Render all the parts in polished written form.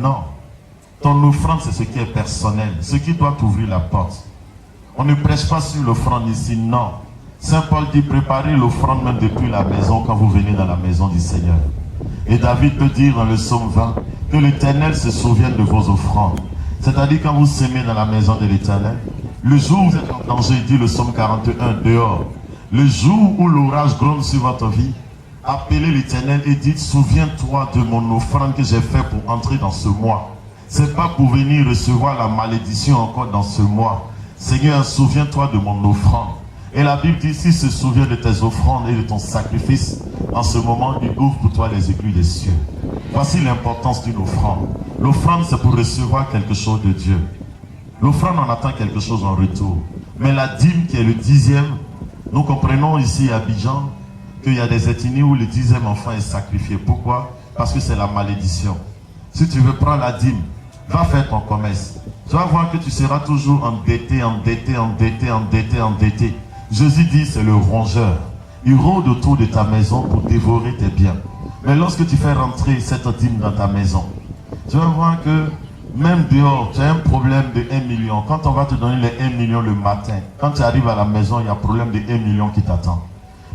Non. Ton offrande, c'est ce qui est personnel, ce qui doit t'ouvrir la porte. On ne prêche pas sur l'offrande ici, non. Saint Paul dit, préparez l'offrande même depuis la maison quand vous venez dans la maison du Seigneur. Et David peut dire dans le psaume 20 que l'Éternel se souvienne de vos offrandes. C'est-à-dire quand vous s'aimez dans la maison de l'Éternel, le jour où vous êtes en danger, dit le psaume 41, dehors, le jour où l'orage gronde sur votre vie, appelez l'Éternel et dites, souviens-toi de mon offrande que j'ai fait pour entrer dans ce mois. Ce n'est pas pour venir recevoir la malédiction encore dans ce mois. Seigneur, souviens-toi de mon offrande. Et la Bible dit, s'il se souvient de tes offrandes et de ton sacrifice, en ce moment, il ouvre pour toi les écluses des cieux. Voici l'importance d'une offrande. L'offrande, c'est pour recevoir quelque chose de Dieu. L'offrande, on attend quelque chose en retour. Mais la dîme, qui est le 10e, nous comprenons ici à Abidjan qu'il y a des ethnies où le 10e enfant est sacrifié. Pourquoi? Parce que c'est la malédiction. Si tu veux prendre la dîme, va faire ton commerce. Tu vas voir que tu seras toujours endetté, endetté, endetté, endetté, endetté. Jésus dit, c'est le rongeur. Il rôde autour de ta maison pour dévorer tes biens. Mais lorsque tu fais rentrer cette dîme dans ta maison, tu vas voir que même dehors, tu as un problème de 1 million. Quand on va te donner les 1 million le matin, quand tu arrives à la maison, il y a un problème de 1 million qui t'attend.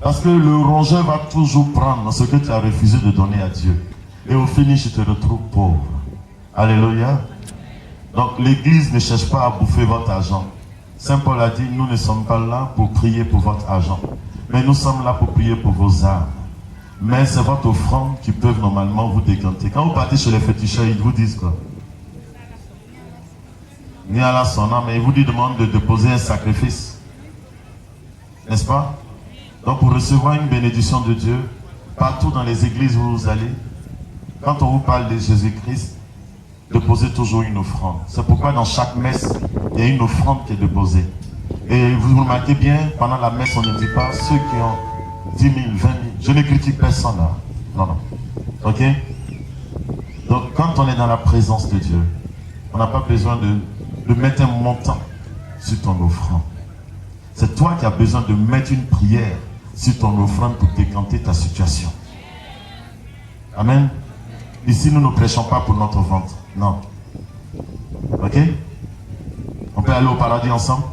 Parce que le rongeur va toujours prendre ce que tu as refusé de donner à Dieu. Et au finish, tu te retrouves pauvre. Alléluia. Donc l'église ne cherche pas à bouffer votre argent. Saint Paul a dit, nous ne sommes pas là pour prier pour votre argent. Mais nous sommes là pour prier pour vos âmes. Mais c'est votre offrande qui peut normalement vous décanter. Quand vous partez chez les féticheurs, ils vous disent quoi? Ni à la son âme, mais ils vous demandent de déposer un sacrifice. N'est-ce pas? Donc pour recevoir une bénédiction de Dieu, partout dans les églises où vous allez, quand on vous parle de Jésus-Christ, déposez toujours une offrande. C'est pourquoi dans chaque messe, il y a une offrande qui est déposée. Et vous remarquez bien, pendant la messe, on ne dit pas ceux qui ont 10 000, 20 000. Je ne critique personne là. Non, non. Ok? Donc quand on est dans la présence de Dieu, on n'a pas besoin de mettre un montant sur ton offrande. C'est toi qui as besoin de mettre une prière sur ton offrande pour décanter ta situation. Amen. Ici, nous ne prêchons pas pour notre ventre. Non. Ok? On peut aller au paradis ensemble?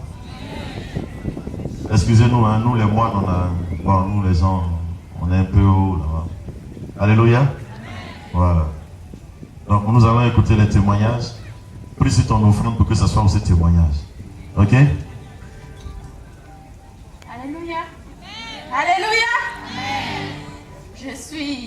Excusez-nous, hein, nous les moines, nous les gens, on est un peu haut là-bas. Alléluia. Voilà. Donc nous allons écouter les témoignages. Prie sur ton offrande pour que ce soit aussi témoignage. Ok? Alléluia. Alléluia. Je suis